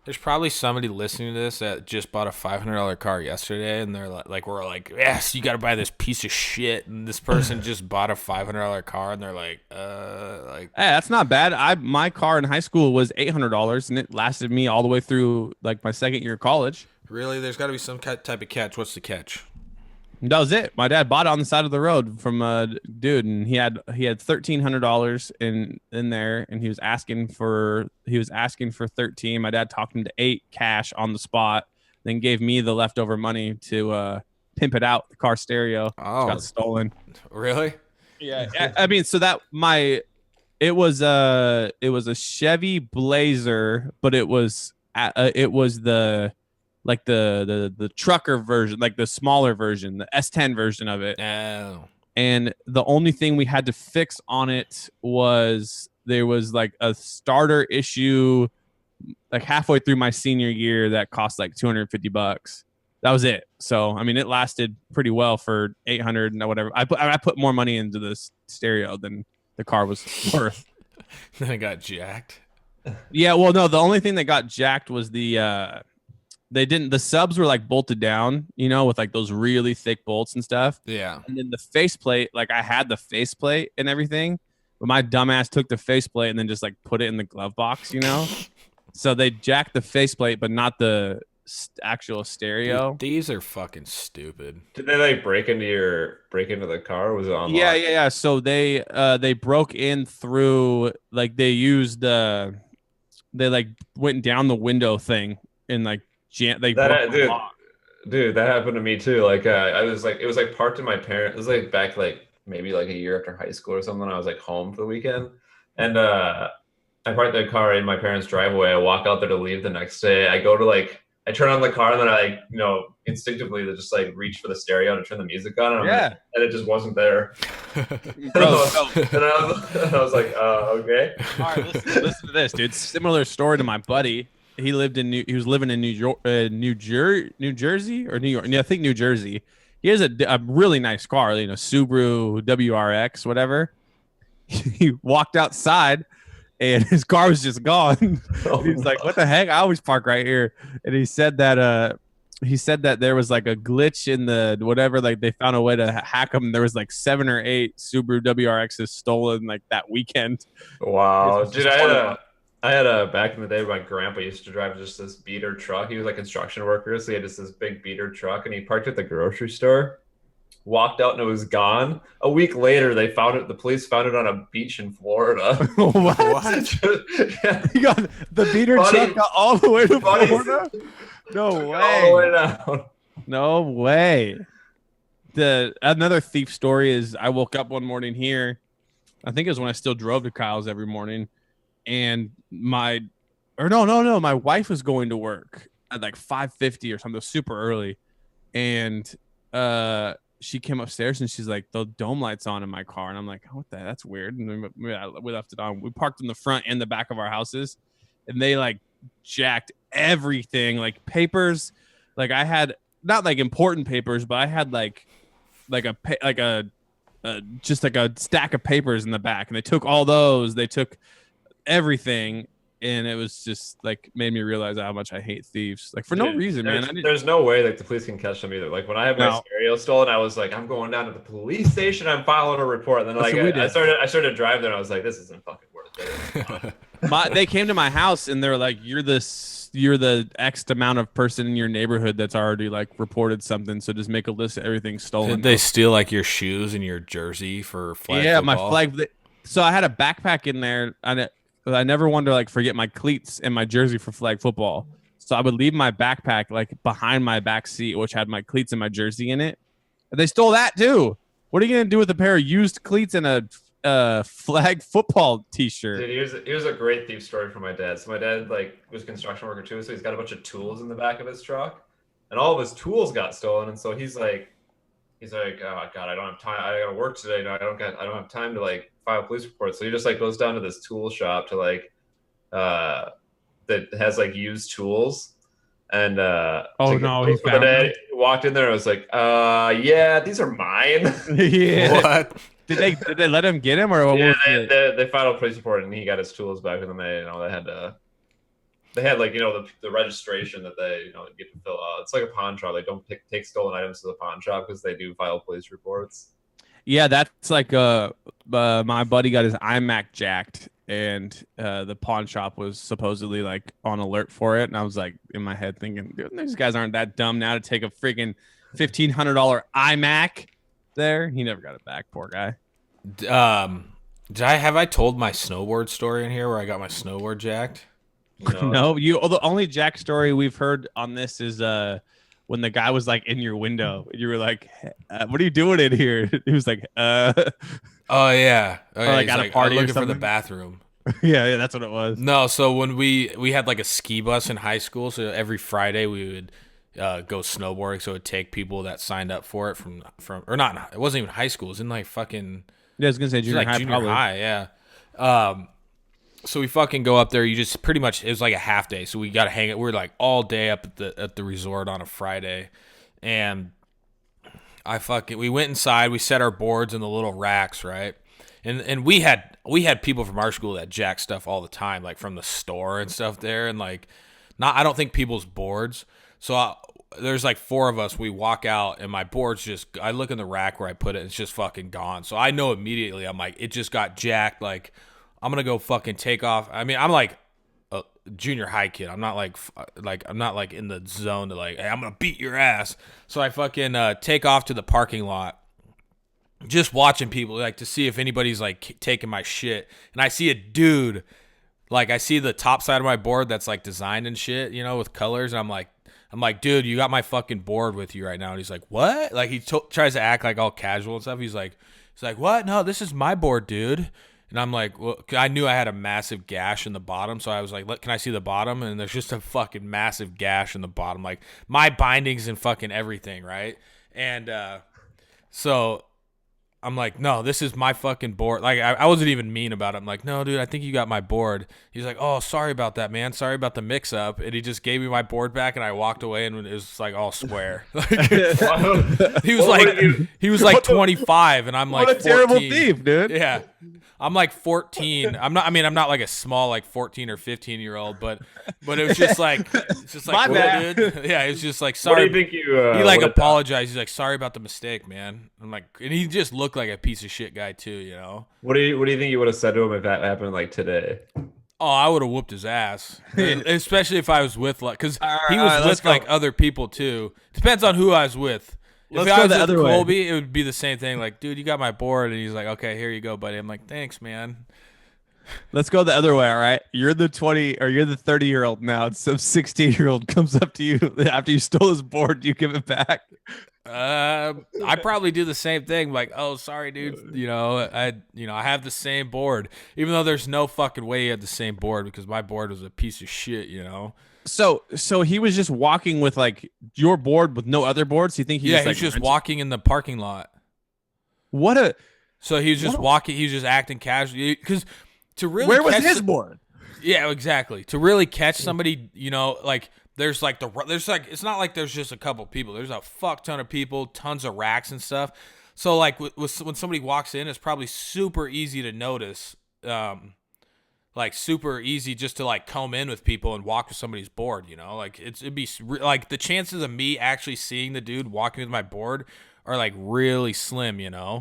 There's probably somebody listening to this that just bought a $500 car yesterday, and they're like, we're like, yes, you got to buy this piece of shit, and this person just bought a $500 car, and they're like, Hey, that's not bad. My car in high school was $800, and it lasted me all the way through like my second year of college. really? There's got to be some type of catch. What's the catch? And that was it. My dad bought it on the side of the road from a dude, and he had $1,300 in there, and he was asking for 13. My dad talked him to 8 cash on the spot, then gave me the leftover money to pimp it out. The car stereo Oh, got stolen. really? Yeah, I mean, so that it was a Chevy Blazer, but it was the trucker version, like the smaller version, the S10 version of it. Oh. And the only thing we had to fix on it was there was like a starter issue like halfway through my senior year that cost like $250. That was it. So, I mean, it lasted pretty well for 800 and whatever. I put more money into this stereo than the car was worth. Then it got jacked. Yeah, well, no, the only thing that got jacked was the subs were like bolted down, with like those really thick bolts and stuff. Yeah. And then the faceplate, like I had the faceplate and everything, but my dumbass took the faceplate and then just like put it in the glove box, So they jacked the faceplate, but not the actual stereo. Dude, these are fucking stupid. Did they like break into the car? Or was it on? Yeah. So they broke in through like they used they like went down the window thing and like they broke the lock. Dude, that happened to me too. Like it was like parked in my parents. It was like back like maybe like a year after high school or something. I was like home for the weekend, and I parked the car in my parents' driveway. I walk out there to leave the next day. I go to I turn on the car and then I instinctively just like reach for the stereo to turn the music on. And and it just wasn't there. And I was like, okay. All right, listen to this, dude. Similar story to my buddy. He was living in New York, New Jersey or New York. I think New Jersey. He has a really nice car, Subaru WRX, whatever. He walked outside, and his car was just gone. He's like, "What the heck? I always park right here." And he said that there was like a glitch in the whatever. Like they found a way to hack them. There was like 7 or 8 Subaru WRXs stolen like that weekend. Wow, dude! I had a back in the day. My grandpa used to drive just this beater truck. He was a construction worker, so he had just this big beater truck, and he parked at the grocery store. Walked out and it was gone. A week later, they found it. The police found it on a beach in Florida. What? Yeah. You got the beater truck got all the way to Florida? No All the way. way down. No way. Another thief story is I woke up one morning here. I think it was when I still drove to Kyle's every morning, and my wife was going to work at like 5:50 or something, super early, and she came upstairs and she's like, the dome light's on in my car. And I'm like, oh, what the heck? That's weird. And then we left it on. We parked in the front and the back of our houses, and they like jacked everything, like papers. Like I had not like important papers, but I had like just like a stack of papers in the back, and they took all those. They took everything, and it was just like made me realize how much I hate thieves, like for no reason, man. There's no way like the police can catch them either. Like when I had my stereo stolen, I was like, I'm going down to the police station. I'm filing a report. And then like I started driving there. And I was like, this isn't fucking worth it. They came to my house and they're like, you're the X amount of person in your neighborhood that's already like reported something. So just make a list of everything stolen. Did they steal like your shoes and your jersey for flag football? My flag. So I had a backpack in there. I never wanted to like forget my cleats and my jersey for flag football. So I would leave my backpack like behind my back seat, which had my cleats and my jersey in it. And they stole that too. What are you gonna do with a pair of used cleats and a flag football T-shirt? Dude, here's a great thief story from my dad. So my dad like was a construction worker too, so he's got a bunch of tools in the back of his truck, and all of his tools got stolen. And so he's like, oh god, I don't have time. I gotta work today. No, I don't have time to like file a police report. So he just like goes down to this tool shop to like that has like used tools. And he found them. Walked in there and was like, yeah, these are mine. Yeah. What? Did they let him get him, or what? Yeah, they filed a police report and he got his tools back, and then they had like, you know, the registration that they, you know, get to fill out. It's like a pawn shop. They don't take stolen items to the pawn shop because they do file police reports. Yeah, that's like my buddy got his iMac jacked, and the pawn shop was supposedly like on alert for it, and I was like in my head thinking, dude, these guys aren't that dumb now to take a freaking $1,500 iMac there. He never got it back, poor guy. Have I told my snowboard story in here where I got my snowboard jacked? No, the only jack story we've heard on this is when the guy was like in your window. You were like, "What are you doing in here?" He was like, "Oh yeah, or like at a party looking or something for the bathroom." yeah, that's what it was. No, so when we had like a ski bus in high school, so every Friday we would go snowboarding. So it would take people that signed up for it from or not. It wasn't even high school. It was in like fucking. Yeah, I was gonna say junior high. Yeah. So we fucking go up there. You just pretty much, it was like a half day. So we got to hang it. We're like all day up at the resort on a Friday. And we went inside. We set our boards in the little racks, right? And we had people from our school that jack stuff all the time, like from the store and stuff there. And like, I don't think people's boards. So there's like four of us. We walk out and my board's I look in the rack where I put it. And it's just fucking gone. So I know immediately. I'm like, it just got jacked. Like, I'm going to go fucking take off. I mean, I'm like a junior high kid. I'm not like I'm not like in the zone to like, hey, I'm going to beat your ass. So I fucking take off to the parking lot, just watching people like to see if anybody's like taking my shit. And I see a dude, like I see the top side of my board that's like designed and shit, you know, with colors. And I'm like, dude, you got my fucking board with you right now. And he's like, what? Like he tries to act like all casual and stuff. He's like, what? No, this is my board, dude. And I'm like, well, I knew I had a massive gash in the bottom, so I was like, can I see the bottom? And there's just a fucking massive gash in the bottom, like my bindings and fucking everything, right? And so I'm like, no, this is my fucking board. Like, I wasn't even mean about it. I'm like, no, dude, I think you got my board. He's like, oh, sorry about that, man. Sorry about the mix-up. And he just gave me my board back, and I walked away, and it was like all square. He was like 25, and I'm like 14. What a terrible thief, dude. Yeah. I'm like 14. I'm not like a small like 14 or 15-year-old, but it was just like my bad. Dude. Yeah, it was just like sorry. What do you think he like apologized. He's like sorry about the mistake, man. I'm like, and he just looked like a piece of shit guy too, you know. What do you think you would have said to him if that happened like today? Oh, I would have whooped his ass, especially if I was with because he was with like other people too. Depends on who I was with. If I was with Colby, it would be the same thing. Like, dude, you got my board, and he's like, okay, here you go, buddy. I'm like, thanks, man. Let's go the other way, all right? You're the 20 or you're the 30-year-old now, and some 16-year-old comes up to you after you stole his board. Do you give it back? I probably do the same thing. Like, oh, sorry, dude. I have the same board, even though there's no fucking way he had the same board because my board was a piece of shit, you know. So he was just walking with like your board with no other boards. You think he's just walking in the parking lot? So he was just walking. He was just acting casually because to really. Where was his board? Yeah, exactly. To really catch somebody, like there's like it's not like there's just a couple people. There's a fuck ton of people, tons of racks and stuff. So like when somebody walks in, it's probably super easy to notice. Like super easy just to like comb in with people and walk with somebody's board, like it'd be like the chances of me actually seeing the dude walking with my board are like really slim, Well,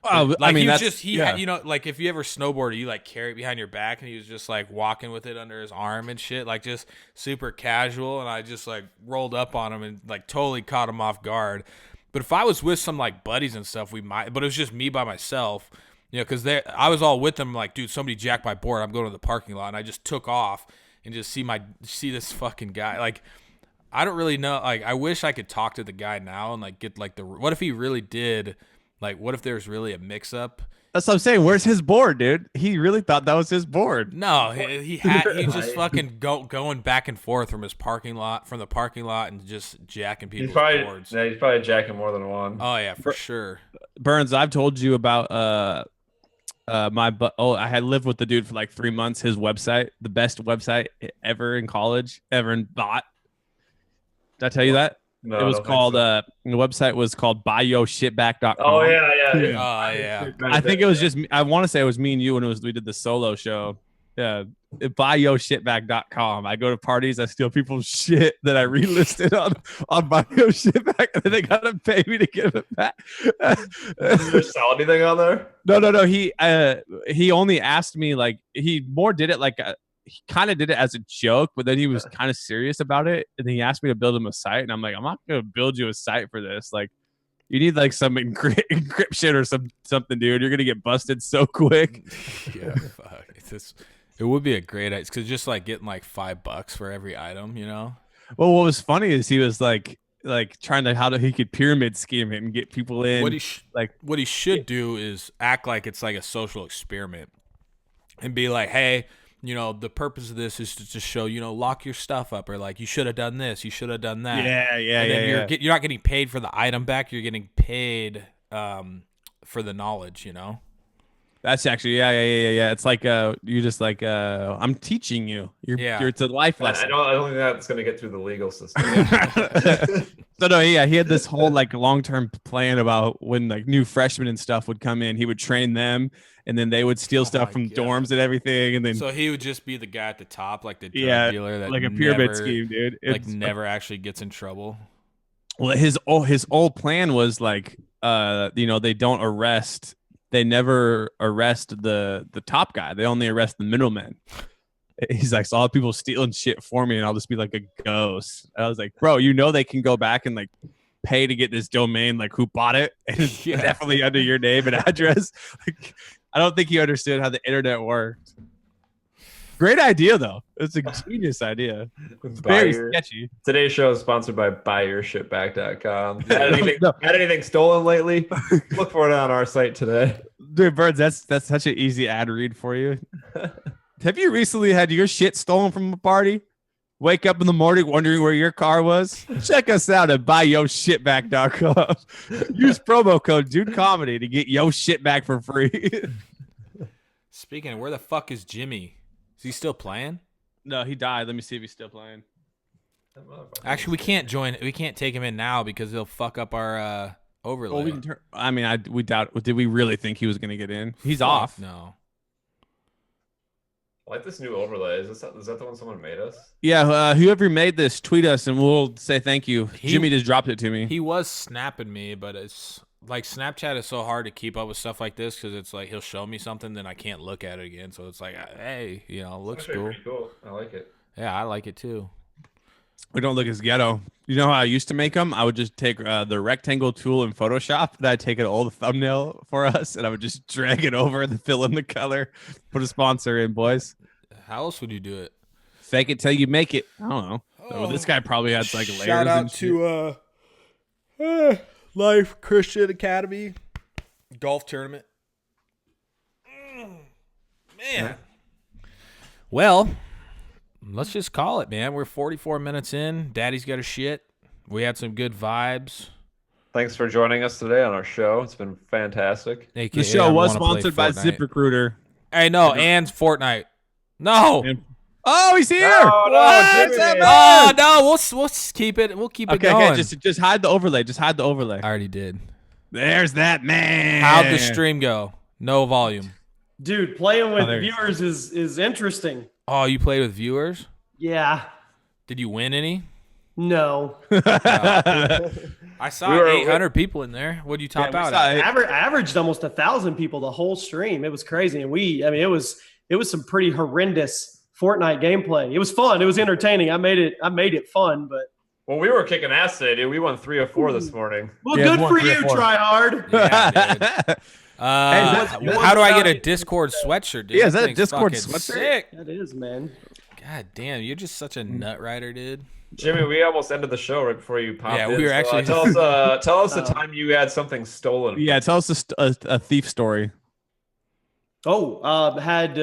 like I mean, like if you ever snowboarded, you like carry it behind your back and he was just like walking with it under his arm and shit, like just super casual. And I just like rolled up on him and like totally caught him off guard. But if I was with some like buddies and stuff, but it was just me by myself. Because I was all with them, like, dude, somebody jacked my board. I'm going to the parking lot, and I just took off and just see this fucking guy. Like, I don't really know. Like, I wish I could talk to the guy now and like get like what if he really did? Like, what if there's really a mix-up? That's what I'm saying. Where's his board, dude? He really thought that was his board. No, he just fucking going back and forth from the parking lot and just jacking people's boards. Yeah, he's probably jacking more than one. Oh yeah, for sure. Burns, I've told you about I had lived with the dude for like 3 months. His website, the best website ever in college, ever in bot. Did I tell you that? No, it was called the website was called buyyoshitback.com. Oh yeah. Oh yeah. I think it was just I want to say it was me and you when we did the solo show. Yeah. Buyyoshitback.com. I go to parties, I steal people's shit that I relisted on buyyoshitback, and then they gotta pay me to give it back. Did you sell anything on there? No. He only asked me, like, he more did it like he kind of did it as a joke, but then he was kind of serious about it, and then he asked me to build him a site, and I'm like, I'm not gonna build you a site for this. Like, you need like some encryption or something, dude. You're gonna get busted so quick. Yeah, fuck. It would be a great idea because just like getting like $5 for every item, Well, what was funny is he was like trying to he could pyramid scheme it and get people in. What he should do is act like it's like a social experiment and be like, hey, the purpose of this is to just show, lock your stuff up, or like you should have done this, you should have done that. Yeah. You're not getting paid for the item back. You're getting paid for the knowledge, That's actually yeah. It's like you just like I'm teaching you. It's a life lesson. I don't think that's gonna get through the legal system. So no, yeah, he had this whole like long-term plan about when like new freshmen and stuff would come in, he would train them, and then they would steal stuff from dorms and everything, and then so he would just be the guy at the top, like the drug dealer that like a pyramid scheme, dude. It's never actually gets in trouble. Well, his old plan was like they never arrest the top guy. They only arrest the middlemen. He's like, so I'll have people stealing shit for me, and I'll just be like a ghost. I was like, bro, they can go back and like pay to get this domain, like who bought it, and it's definitely under your name and address. Like, I don't think he understood how the internet worked. Great idea though. It's a genius idea. It's very sketchy. Today's show is sponsored by buyyourshitback.com. Had anything stolen lately? Look for it on our site today. Dude, Birds, that's such an easy ad read for you. Have you recently had your shit stolen from a party? Wake up in the morning wondering where your car was? Check us out at buyyourshitback.com. Use promo code DudeComedy to get your shit back for free. Speaking of, where the fuck is Jimmy? Is he still playing? No, he died. Let me see if he's still playing. Actually, we can't take him in now because he'll fuck up our overlay. Well, we doubt. Did we really think he was going to get in? He's off. No. I like this new overlay. Is that the one someone made us? Yeah, whoever made this, tweet us and we'll say thank you. Jimmy just dropped it to me. He was snapping me, but it's like Snapchat is so hard to keep up with stuff like this because it's like he'll show me something, then I can't look at it again. So it's like, hey, looks cool. Pretty cool. I like it. Yeah, I like it too. We don't look as ghetto. You know how I used to make them? I would just take the rectangle tool in Photoshop, and I'd take an old thumbnail for us, and I would just drag it over and fill in the color. Put a sponsor in, boys. How else would you do it? Fake it till you make it. I don't know. Well, this guy probably has like layers. Shout out and shit. to Life Christian Academy golf tournament. Man. Well, let's just call it, man. We're 44 minutes in. Daddy's got a shit. We had some good vibes. Thanks for joining us today on our show. It's been fantastic. The show was sponsored by ZipRecruiter. I know, and Fortnite. No. Oh, he's here. No, What's Jimmy. up, Oh man? no, we'll keep it. We'll keep it Okay, going. okay, just hide the overlay. Just hide the overlay. I already did. There's that man. How'd the stream go? No volume. Dude, playing with there you go. viewers is interesting. Oh, you played with viewers? Yeah. Did you win any? No. I saw We were- 800 people in there. What'd you top out at? Averaged almost 1,000 people the whole stream. It was crazy, and it was some pretty horrendous Fortnite gameplay. It was fun. It was entertaining. I made it fun, but Well, we were kicking ass today, dude. We won 3 of 4 this morning. well, Yeah, good one, for 3 or you, 4. try hard. Yeah, dude. How do I get a Discord sweatshirt, dude? Yeah, is that a thing's Discord fucking sweatshirt? Sick. That is, man. God damn, you're just such a nut rider, dude. Jimmy, we almost ended the show right before you popped Yeah, in. we were So, actually- tell us the time you had something stolen. Yeah, tell us a thief story. Oh, had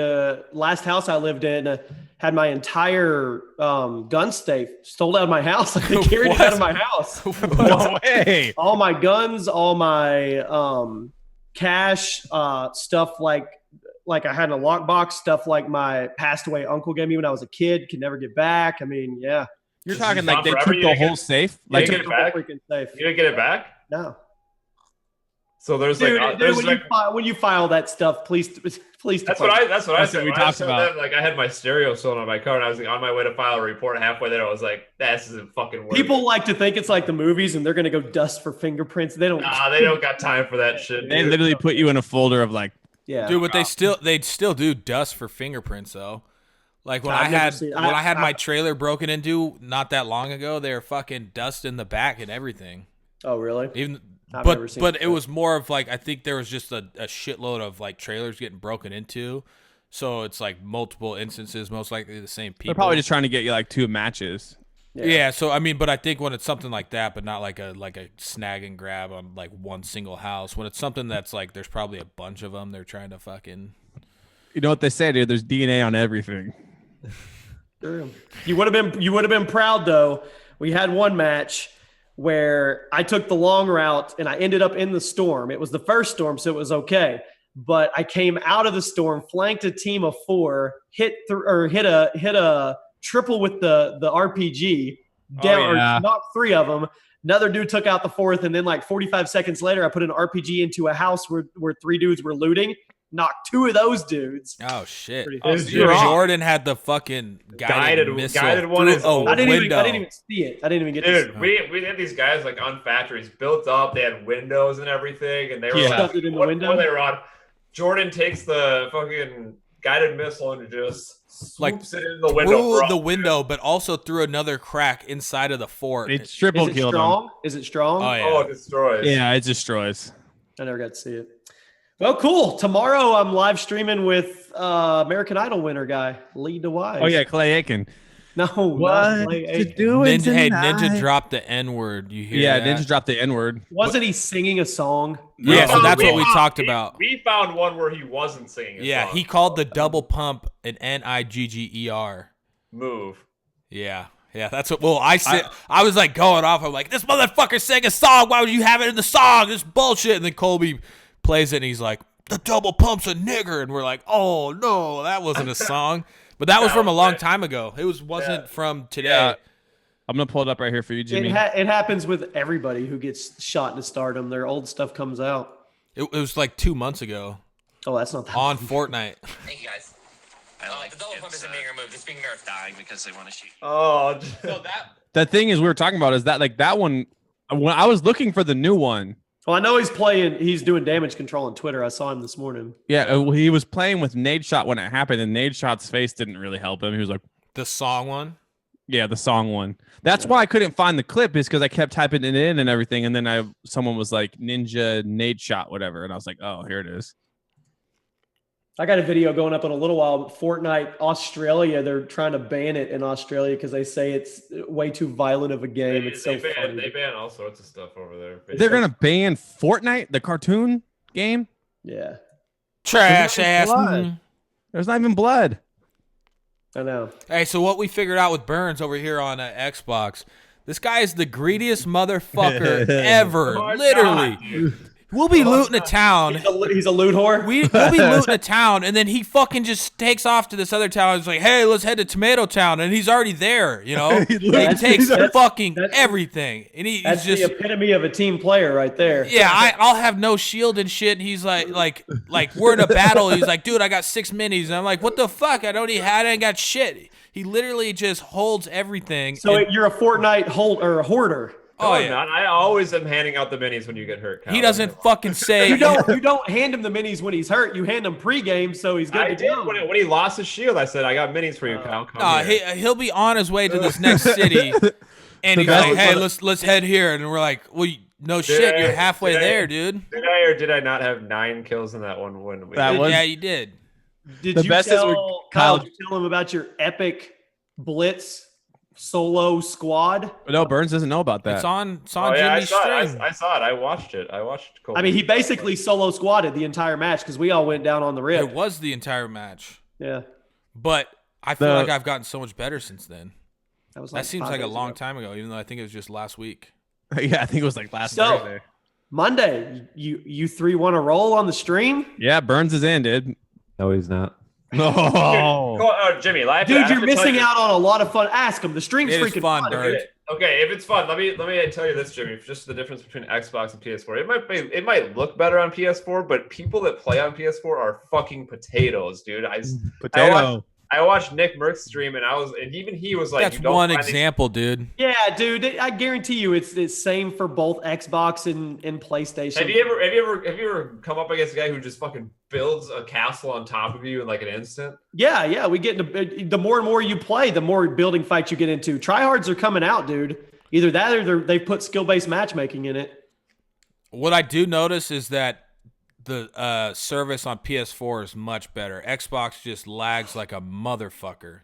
last house I lived in had my entire gun safe stolen out of my house. Like, they carried it out of my house. No way. All my guns, all my cash, stuff like I had in a lockbox, stuff like my passed away uncle gave me when I was a kid, could never get back. I mean, yeah, You're Just talking gone like they forever? took You the didn't whole get- safe? You Like, didn't get it back? freaking safe. You didn't get it back? No, So there's dude, like there's when, like when you file that stuff, please. that's what I That's said. what we When I talked saw about. that, like I had my stereo stolen on my car, and I was like on my way to file a report. Halfway there, I was like, "This isn't fucking worth People it." like to think it's like the movies, and they're gonna go dust for fingerprints. They don't. Nah, they don't got time for that shit. they dude. literally put you in a folder of like, Yeah, Dude, but they'd still do dust for fingerprints though. Like when I've I never had seen- when I had my trailer broken into not that long ago, they were fucking dust in the back and everything. Oh, really? Even I've never but seen but that. it was more of like I think there was just a shitload of like trailers getting broken into. So it's like multiple instances, most likely the same people. they're probably just trying to get you like 2 matches. Yeah, so I mean, but I think when it's something like that, but not like a snag and grab on like one single house. When it's something that's like there's probably a bunch of them, they're trying to fucking. You know what they say, dude? There's DNA on everything. Sure. You would have been proud though. We had one match where I took the long route and I ended up in the storm. It was the first storm, so it was okay. But I came out of the storm, flanked a team of 4, hit a triple with the RPG down, yeah. or knocked 3 of them. Another dude took out the 4th, and then like 45 seconds later, I put an RPG into a house where 3 dudes were looting. Knocked 2 of those dudes. Oh shit! Pretty Oh, fast. you're wrong. Jordan had the fucking guided missile guided one through is- a I didn't window. even see it. I didn't even get to Dude, see it. we had these guys like on factories built up. They had windows and everything, and they were Yeah. like, Stuffed it in the what window? floor they were on. Jordan takes the fucking guided missile and just Like, swoops it in the window. through for the us. window, but also through another crack inside of the fort. It's triple Is it killed them. strong? Is it strong? Oh yeah. Oh, it destroys. Yeah, it destroys. I never got to see it. Well, cool. Tomorrow I'm live streaming with American Idol winner guy, Lee DeWise. Oh yeah, Clay Aiken. No, not Clay Aiken. Ninja, hey, Ninja dropped the N word. You hear Yeah, that? Ninja dropped the N word. Wasn't he singing a song? Yeah, so No, that's what we talked we- about. We found one where he wasn't singing. A Yeah, song. he called the double pump an Nigger. move. Yeah, that's what. Well, I was like going off. I'm like, this motherfucker sang a song. Why would you have it in the song? This is bullshit. And then Colby plays it, and he's like, the double pump's a nigger, and we're like, oh no, that wasn't a song. But that was from a long time ago. It wasn't from today. Yeah. I'm gonna pull it up right here for you, Jimmy. It happens with everybody who gets shot into stardom. Their old stuff comes out. It was like 2 months ago Oh, that's not that. on Fortnite. Thank you guys. The double pump is a nigger move. It's being nerfed. Dying because they want to shoot. Oh, The thing is, we were talking about is that like that one. When I was looking for the new one, Well, I know he's doing damage control on Twitter. I saw him this morning. yeah, he was playing with Nade Shot when it happened, and Nade Shot's face didn't really help him. He was like, The song one. "Yeah, the song one." That's why I couldn't find the clip, is because I kept typing it in and everything, and then someone was like Ninja Nade Shot, whatever, and I was like, "Oh, here it is." I got a video going up in a little while. But Fortnite Australia, they're trying to ban it in Australia because they say it's way too violent of a game. It's so funny. they ban all sorts of stuff over there. They're gonna ban Fortnite, the cartoon game. Yeah, Trash ass. blood. Mhm. There's not even blood. I know. Hey, so what we figured out with Burns over here on Xbox, this guy is the greediest motherfucker ever. Oh my Literally. God, dude. We'll be looting a town. He's a loot whore. We'll be looting a town, and then he fucking just takes off to this other town. He's like, "Hey, let's head to Tomato Town," and he's already there. You know, he takes fucking everything, and he's That's just the epitome of a team player right there. Yeah, I'll have no shield and shit. And he's like we're in a battle. He's like, dude, I got 6 minis, and I'm like, what the fuck? I ain't got shit. He literally just holds everything. So you're a Fortnite hoarder. Oh, I'm yeah. not. I always am handing out the minis when you get hurt. Kyle. He doesn't fucking say. You don't hand him the minis when he's hurt. You hand him pregame so he's good I to did go. when he lost his shield. I said, "I got minis for you, Kyle." Come here. He'll be on his way to this next city, and he's like, "Hey, let's head here." And we're like, "Well, no shit, you're halfway there, dude." Did I or did I not have 9 kills in that one win? Yeah, you did. Did The you best is tell when Kyle? Kyle- Did you tell him about your epic blitz solo squad? No, Burns doesn't know about that. It's on Oh, yeah, I Jimmy's saw it. stream. I saw it. I watched it. I watched. Kobe. I mean, he basically solo squatted the entire match because we all went down on the It rip. was the entire match, Yeah, but I feel like I've gotten so much better since then. that was That seems 5 like a days long ago. time ago, even though I think it was just last week. Yeah, I think it was like last So- Thursday. Monday, you three want to roll on the stream? Yeah, Burns is in, dude. no, he's not. No. Jimmy, I have to- Dude, I have you're to tell missing you- out on a lot of fun. Ask him. The stream's It is freaking fun, fun. Bird. Okay, if it's fun, let me tell you this, Jimmy. Just the difference between Xbox and PS4. It might look better on PS4, but people that play on PS4 are fucking potatoes, dude. Potato. I watched Nick Merck's stream, and even he was like, That's "You don't one find these- example, dude. Yeah, dude. I guarantee you, it's same for both Xbox and PlayStation. Have you ever come up against a guy who just fucking builds a castle on top of you in like an instant? Yeah. We get into the more and more you play, the more building fights you get into. Tryhards are coming out, dude. Either that or they put skill-based matchmaking in it. What I do notice is that the service on PS4 is much better. Xbox just lags like a motherfucker.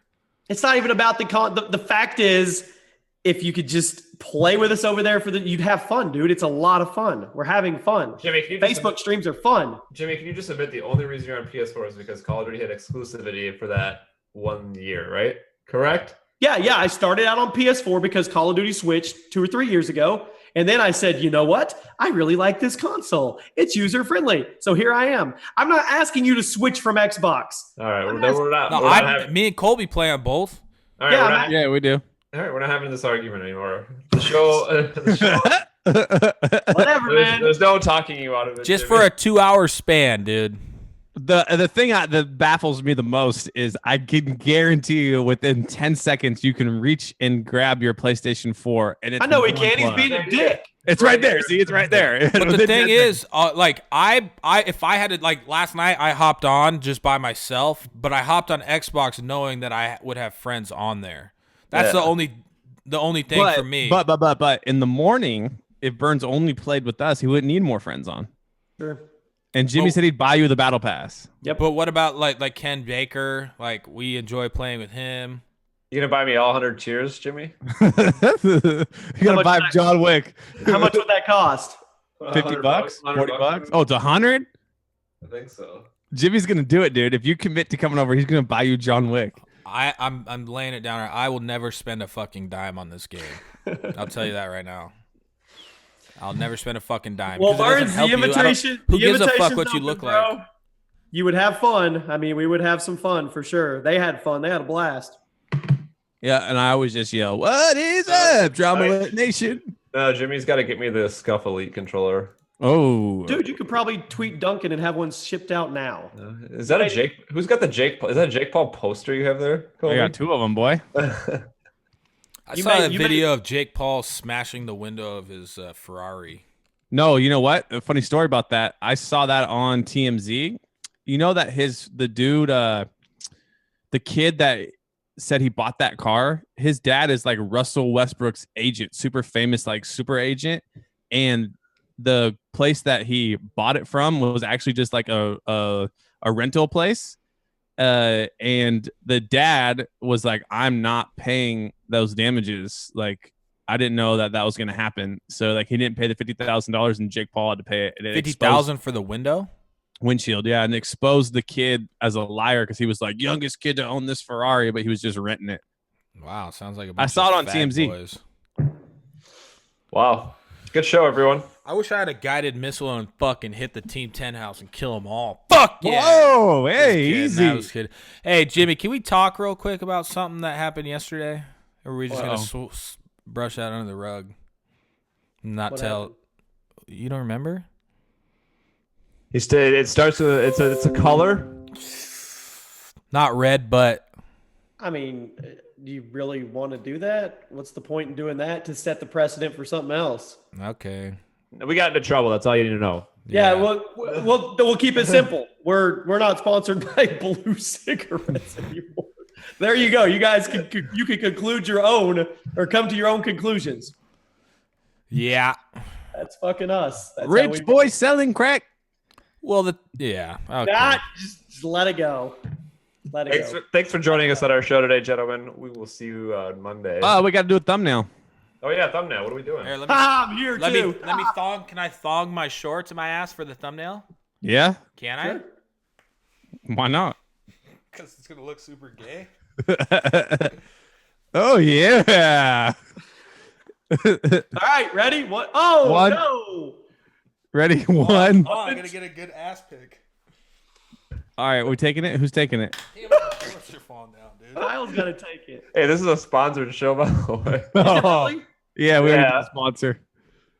It's not even about the fact is, if you could just play with us over there you'd have fun, dude. It's a lot of fun. We're having fun. Jimmy, can you just Facebook streams are fun. Jimmy, can you just admit the only reason you're on PS4 is because Call of Duty had exclusivity for that 1 year, right? Correct? Yeah. I started out on PS4 because Call of Duty switched 2 or 3 years ago. And then I said, you know what? I really like this console. It's user-friendly. So here I am. I'm not asking you to switch from Xbox. All right, we're not. No, we're not having, me and Colby play on both. all right, yeah, we're not, Yeah, we do. all right, we're not having this argument anymore. The show, Whatever, man. there's no talking you out of it. Just Jimmy. for a 2-hour span, dude. The thing that baffles me the most is I can guarantee you within 10 seconds you can reach and grab your PlayStation 4 and it's I know he one can. He's plug. being a dick. It's right there. See, it's right there. But the thing is, like I if I had to, like last night I hopped on just by myself, but I hopped on Xbox knowing that I would have friends on there. That's Yeah. the only thing for me. But in the morning, if Burns only played with us, he wouldn't need more friends on. Sure. And Jimmy Well- said he'd buy you the battle pass. But what about like Ken Baker? Like we enjoy playing with him. You gonna buy me all 100 cheers, Jimmy? You gotta much buy that- John Wick. How much would that cost? 50 bucks? 100 40 bucks? Oh, it's 100? I think so. Jimmy's gonna do it, dude. If you commit to coming over, he's gonna buy you John Wick. I'm laying it down. I will never spend a fucking dime on this game. I'll tell you that right now. I'll never spend a fucking dime. Well, because it doesn't Burns, help the you. I don't- invitation. Who the gives a fuck invitation's what you open, look bro. like? You would have fun. I mean, we would have some fun for sure. They had fun. They had a blast. Yeah, and I always just yell, "What is up, Drama alright. Nation?" No, Jimmy's got to get me the Scuff Elite controller. Oh, Dude, you could probably tweet Duncan and have one shipped out now. Is that a Jake? Who's got the Jake? Is that a Jake Paul poster you have there? I got 2 of them, boy. I You saw may- a you video of Jake Paul smashing the window of his Ferrari. No, you know what? A funny story about that. I saw that on TMZ. You know that the dude, the kid that said he bought that car, his dad is like Russell Westbrook's agent, super famous, like super agent. And the place that he bought it from was actually just like a rental place. And the dad was like, I'm not paying those damages. Like, I didn't know that was going to happen. So like he didn't pay the $50,000 and Jake Paul had to pay it. And it exposed 50,000 for the window. windshield. Yeah. And exposed the kid as a liar. Cause he was like youngest kid to own this Ferrari, but he was just renting it. Wow, sounds like a I bunch saw of it on fat TMZ. boys. Wow. Good show, everyone. I wish I had a guided missile and fucking hit the Team 10 house and kill them all. Fuck yeah. Whoa, Just hey, kidding. easy. That was kidding. Hey, Jimmy, can we talk real quick about something that happened yesterday? Or are we just going to brush that under the rug? Not What tell. happened? You don't remember? It starts with it's a color. Not red, but I mean, do you really want to do that? What's the point in doing that to set the precedent for something else? okay. We got into trouble. That's all you need to know. Yeah, we'll keep it simple. We're not sponsored by Blue cigarettes anymore. There you go. You guys can conclude your own or come to your own conclusions. Yeah. That's fucking us. That's how Rich boy selling crack. Well, yeah. Okay. Just let it go. Let it go. Thanks for joining us at our show today, gentlemen. We will see you on Monday. Oh, we got to do a thumbnail. Oh yeah, thumbnail. What are we doing? Here, let me, I'm here let too. me thong. Can I thong my shorts in my ass for the thumbnail? Yeah. Can I? Why not? Because it's gonna look super gay. Oh yeah. All right, ready? What? Oh One. no! Ready? One. Oh, I'm gonna get a good ass pic. All right, we're taking it. Who's taking it? Damn it, my shorts are falling down, dude. Kyle's gonna take it. Hey, this is a sponsored show, by the way. Oh, Really? yeah, we already Yeah. got a sponsor.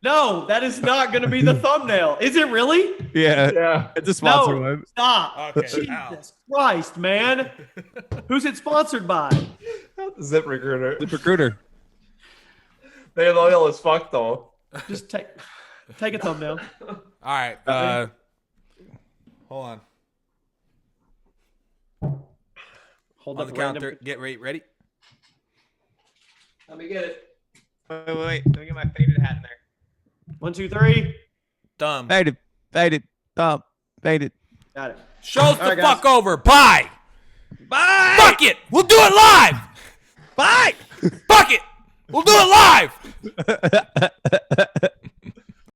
No, that is not gonna be the thumbnail. Is it really? Yeah, Yeah. it's a sponsor No, one. stop. Okay, ow. Jesus Christ, man. Who's it sponsored by? Zip recruiter. The recruiter. They're loyal as fuck, though. Just take a thumbnail. All right. Hold on. Hold On up the count, random. get ready. Let me get it. Wait. Let me get my faded hat in there. 1, 2, 3. Thumb. Faded, thumb, faded. Got it. Show's All the right, guys. fuck over. Bye. Bye. Fuck it. We'll do it live. Bye. Fuck it. We'll do it live.